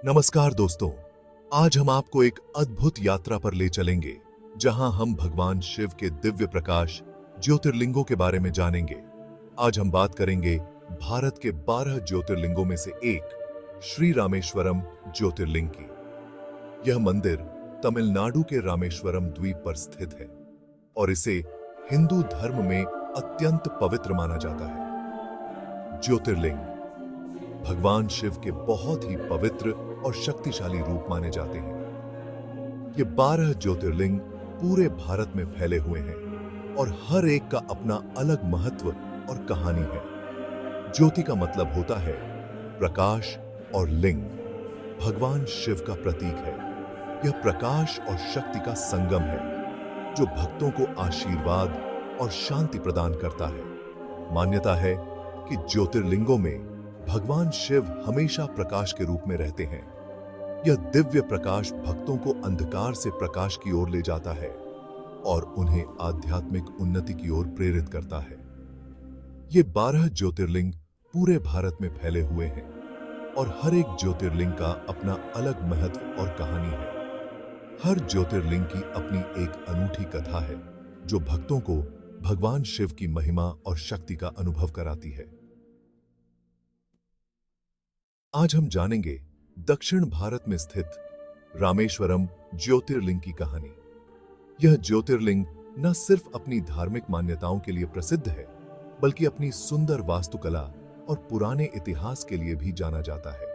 नमस्कार दोस्तों, आज हम आपको एक अद्भुत यात्रा पर ले चलेंगे जहां हम भगवान शिव के दिव्य प्रकाश ज्योतिर्लिंगों के बारे में जानेंगे। आज हम बात करेंगे भारत के 12 ज्योतिर्लिंगों में से एक श्री रामेश्वरम ज्योतिर्लिंग की। यह मंदिर तमिलनाडु के रामेश्वरम द्वीप पर स्थित है और इसे हिंदू धर्म में अत्यंत पवित्र माना जाता है। ज्योतिर्लिंग भगवान शिव के बहुत ही पवित्र और शक्तिशाली रूप माने जाते हैं। ये 12 ज्योतिर्लिंग पूरे भारत में फैले हुए हैं और हर एक का अपना अलग महत्व और कहानी है। ज्योति का मतलब होता है प्रकाश और लिंग भगवान शिव का प्रतीक है। यह प्रकाश और शक्ति का संगम है जो भक्तों को आशीर्वाद और शांति प्रदान करता है। मान्यता है कि ज्योतिर्लिंगों में भगवान शिव हमेशा प्रकाश के रूप में रहते हैं। यह दिव्य प्रकाश भक्तों को अंधकार से प्रकाश की ओर ले जाता है और उन्हें आध्यात्मिक उन्नति की ओर प्रेरित करता है। ये 12 ज्योतिर्लिंग पूरे भारत में फैले हुए हैं और हर एक ज्योतिर्लिंग का अपना अलग महत्व और कहानी है। हर ज्योतिर्लिंग की अपनी एक अनूठी कथा है जो भक्तों को भगवान शिव की महिमा और शक्ति का अनुभव कराती है। आज हम जानेंगे दक्षिण भारत में स्थित रामेश्वरम ज्योतिर्लिंग की कहानी। यह ज्योतिर्लिंग न सिर्फ अपनी धार्मिक मान्यताओं के लिए प्रसिद्ध है, बल्कि अपनी सुंदर वास्तुकला और पुराने इतिहास के लिए भी जाना जाता है।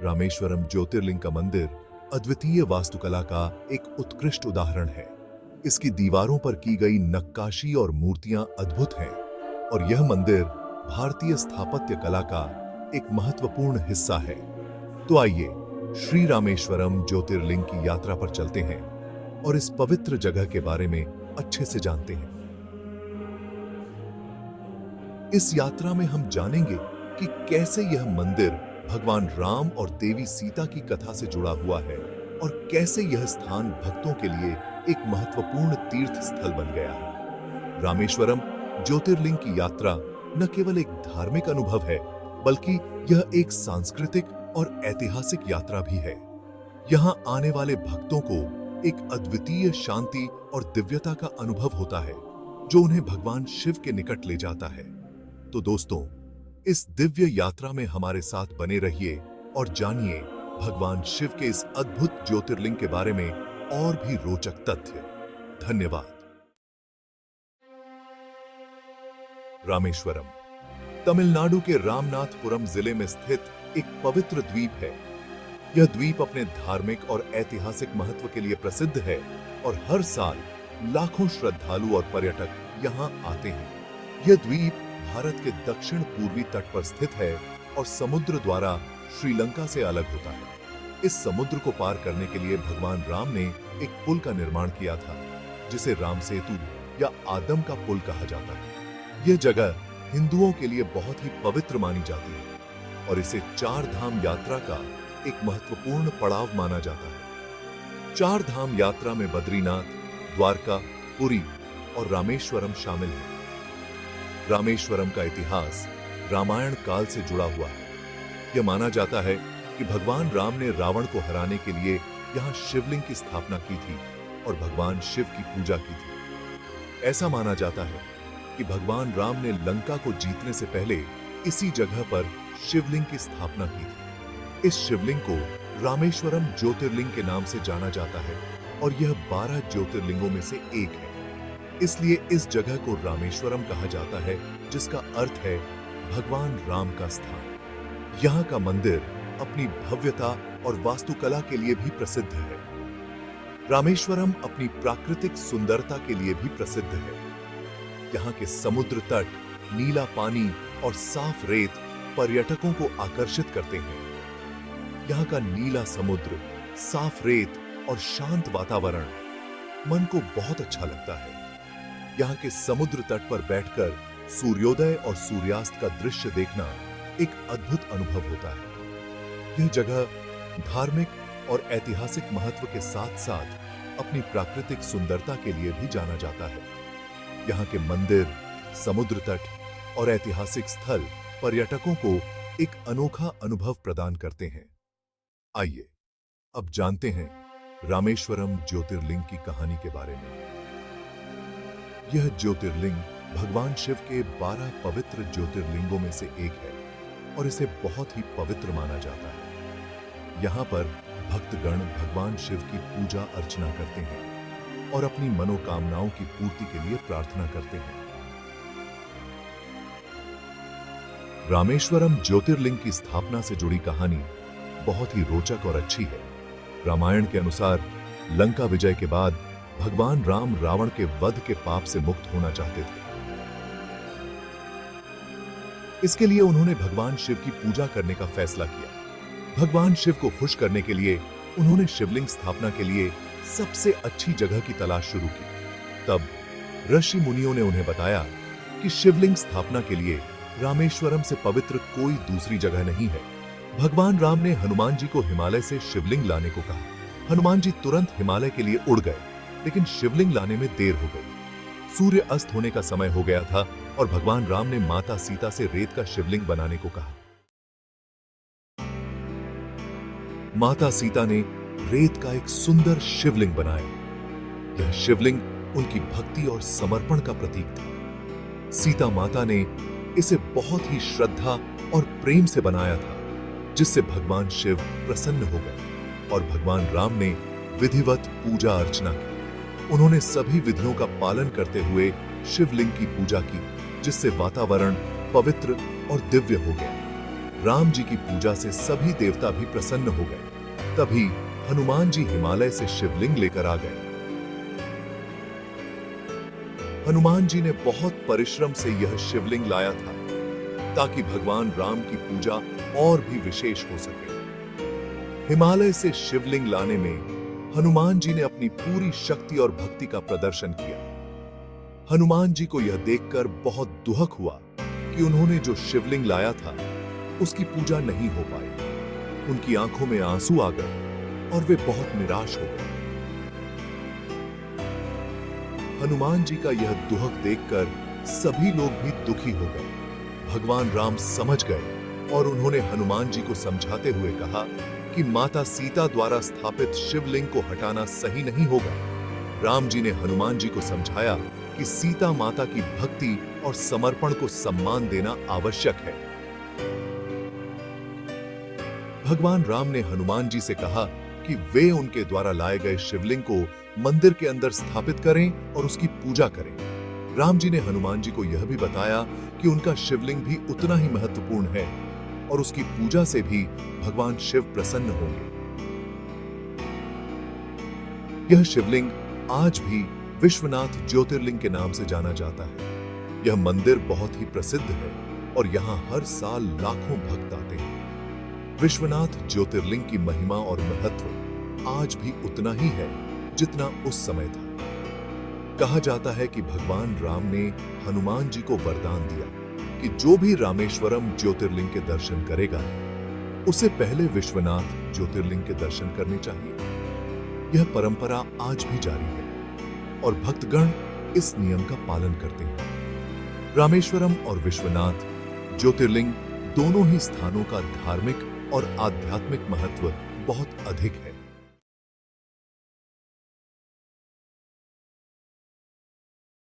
रामेश्वरम ज्योतिर्लिंग का मंदिर अद्वितीय वास्तुकला का एक उत्कृष्ट उदाहरण है। इसकी दीवारों पर की गई नक्काशी और मूर्तियां अद्भुत हैं और यह मंदिर भारतीय स्थापत्य कला का एक महत्वपूर्ण हिस्सा है। तो आइए श्री रामेश्वरम ज्योतिर्लिंग की यात्रा पर चलते हैं और इस पवित्र जगह के बारे में अच्छे से जानते हैं। इस यात्रा में हम जानेंगे कि कैसे यह मंदिर भगवान राम और देवी सीता की कथा से जुड़ा हुआ है और कैसे यह स्थान भक्तों के लिए एक महत्वपूर्ण तीर्थ स्थल बन गया है। रामेश्वरम ज्योतिर्लिंग की यात्रा न केवल एक धार्मिक अनुभव है, बल्कि यह एक सांस्कृतिक और ऐतिहासिक यात्रा भी है। यहां आने वाले भक्तों को एक अद्वितीय शांति और दिव्यता का अनुभव होता है जो उन्हें भगवान शिव के निकट ले जाता है। तो दोस्तों, इस दिव्य यात्रा में हमारे साथ बने रहिए और जानिए भगवान शिव के इस अद्भुत ज्योतिर्लिंग के बारे में और भी रोचक तथ्य। धन्यवाद। रामेश्वरम तमिलनाडु के रामनाथपुरम जिले में स्थित एक पवित्र द्वीप है। यह द्वीप अपने धार्मिक और ऐतिहासिक महत्व के लिए प्रसिद्ध है और हर साल लाखों श्रद्धालु और पर्यटक यहां आते हैं। यह द्वीप भारत के दक्षिण पूर्वी तट पर स्थित है और समुद्र द्वारा श्रीलंका से अलग होता है। इस समुद्र को पार करने के लिए भगवान राम ने एक पुल का निर्माण किया था, जिसे राम सेतु या आदम का पुल कहा जाता है। यह जगह हिंदुओं के लिए बहुत ही पवित्र मानी जाती है और इसे 4 धाम यात्रा का एक महत्वपूर्ण पड़ाव माना जाता है। 4 धाम यात्रा में बद्रीनाथ, द्वारका, पुरी और रामेश्वरम शामिल है। रामेश्वरम का इतिहास रामायण काल से जुड़ा हुआ है। यह माना जाता है कि भगवान राम ने रावण को हराने के लिए यहाँ शिवलिंग की स्थापना की थी और भगवान शिव की पूजा की थी। ऐसा माना जाता है कि भगवान राम ने लंका को जीतने से पहले इसी जगह पर शिवलिंग की स्थापना की थी। इस शिवलिंग को रामेश्वरम ज्योतिर्लिंग के नाम से जाना जाता है और यह 12 ज्योतिर्लिंगों में से एक है। इसलिए इस जगह को रामेश्वरम कहा जाता है, जिसका अर्थ है भगवान राम का स्थान। यहाँ का मंदिर अपनी भव्यता और वास्तुकला के लिए भी प्रसिद्ध है। रामेश्वरम अपनी प्राकृतिक सुंदरता के लिए भी प्रसिद्ध है। यहाँ के समुद्र तट, नीला पानी और साफ रेत पर्यटकों को आकर्षित करते हैं। यहाँ का नीला समुद्र, साफ रेत और शांत वातावरण मन को बहुत अच्छा लगता है। यहाँ के समुद्र तट पर बैठकर सूर्योदय और सूर्यास्त का दृश्य देखना एक अद्भुत अनुभव होता है। यह जगह धार्मिक और ऐतिहासिक महत्व के साथ साथ अपनी प्राकृतिक सुंदरता के लिए भी जाना जाता है। यहाँ के मंदिर, समुद्र तट और ऐतिहासिक स्थल पर्यटकों को एक अनोखा अनुभव प्रदान करते हैं। आइए अब जानते हैं रामेश्वरम ज्योतिर्लिंग की कहानी के बारे में। यह ज्योतिर्लिंग भगवान शिव के 12 पवित्र ज्योतिर्लिंगों में से एक है और इसे बहुत ही पवित्र माना जाता है। यहाँ पर भक्तगण भगवान शिव की पूजा अर्चना करते हैं और अपनी मनोकामनाओं की पूर्ति के लिए प्रार्थना करते हैं। रामेश्वरम ज्योतिर्लिंग की स्थापना से जुड़ी कहानी बहुत ही रोचक और अच्छी है। रामायण के अनुसार लंका विजय के बाद भगवान राम रावण के वध के पाप से मुक्त होना चाहते थे। इसके लिए उन्होंने भगवान शिव की पूजा करने का फैसला किया। भगवान शिव को खुश करने के लिए उन्होंने शिवलिंग स्थापना के लिए सबसे अच्छी जगह की तलाश शुरू की। तब ऋषि मुनियों ने उन्हें बताया कि शिवलिंग स्थापना के लिए रामेश्वरम से पवित्र कोई दूसरी जगह नहीं है। भगवान राम ने हनुमान जी को हिमालय से शिवलिंग लाने को कहा। हनुमान जी तुरंत हिमालय के लिए उड़ गए, लेकिन शिवलिंग लाने में देर हो गई। सूर्य अस्त होने का समय हो गया था और भगवान राम ने माता सीता से रेत का शिवलिंग बनाने को कहा। माता सीता ने रेत का एक सुंदर शिवलिंग बनाया। यह शिवलिंग उनकी भक्ति और समर्पण का प्रतीक था। सीता माता ने इसे बहुत ही श्रद्धा और प्रेम से बनाया था, जिससे भगवान शिव प्रसन्न हो गए और भगवान राम ने विधिवत पूजा अर्चना की। उन्होंने सभी विधियों का पालन करते हुए शिवलिंग की पूजा की, जिससे वातावरण पवित्र और दिव्य हो गया। राम जी की पूजा से सभी देवता भी प्रसन्न हो गए। तभी हनुमान जी हिमालय से शिवलिंग लेकर आ गए। हनुमान जी ने बहुत परिश्रम से यह शिवलिंग लाया था ताकि भगवान राम की पूजा और भी विशेष हो सके। हिमालय से शिवलिंग लाने में हनुमान जी ने अपनी पूरी शक्ति और भक्ति का प्रदर्शन किया। हनुमान जी को यह देखकर बहुत दुख हुआ कि उन्होंने जो शिवलिंग लाया था उसकी पूजा नहीं हो पाई। उनकी आंखों में आंसू आ गए और वे बहुत निराश हो गए। हनुमान जी का यह दुख देखकर सभी लोग भी दुखी हो गए। भगवान राम समझ गए और उन्होंने हनुमान जी को समझाते हुए कहा कि माता सीता द्वारा स्थापित शिवलिंग को हटाना सही नहीं होगा। राम जी ने हनुमान जी को समझाया कि सीता माता की भक्ति और समर्पण को सम्मान देना आवश्यक है। भगवान राम ने हनुमान जी से कहा कि वे उनके द्वारा लाए गए शिवलिंग को मंदिर के अंदर स्थापित करें और उसकी पूजा करें। राम जी ने हनुमान जी को यह भी बताया कि उनका शिवलिंग भी उतना ही महत्वपूर्ण है और उसकी पूजा से भी भगवान शिव प्रसन्न होंगे। यह शिवलिंग आज भी विश्वनाथ ज्योतिर्लिंग के नाम से जाना जाता है। यह मंदिर बहुत ही प्रसिद्ध है और यहाँ हर साल लाखों भक्त आते हैं। विश्वनाथ ज्योतिर्लिंग की महिमा और महत्व आज भी उतना ही है जितना उस समय था। कहा जाता है कि भगवान राम ने हनुमान जी को वरदान दिया कि जो भी रामेश्वरम ज्योतिर्लिंग के दर्शन करेगा उसे पहले विश्वनाथ ज्योतिर्लिंग के दर्शन करने चाहिए। यह परंपरा आज भी जारी है और भक्तगण इस नियम का पालन करते हैं। रामेश्वरम और विश्वनाथ ज्योतिर्लिंग दोनों ही स्थानों का धार्मिक और आध्यात्मिक महत्व बहुत अधिक है।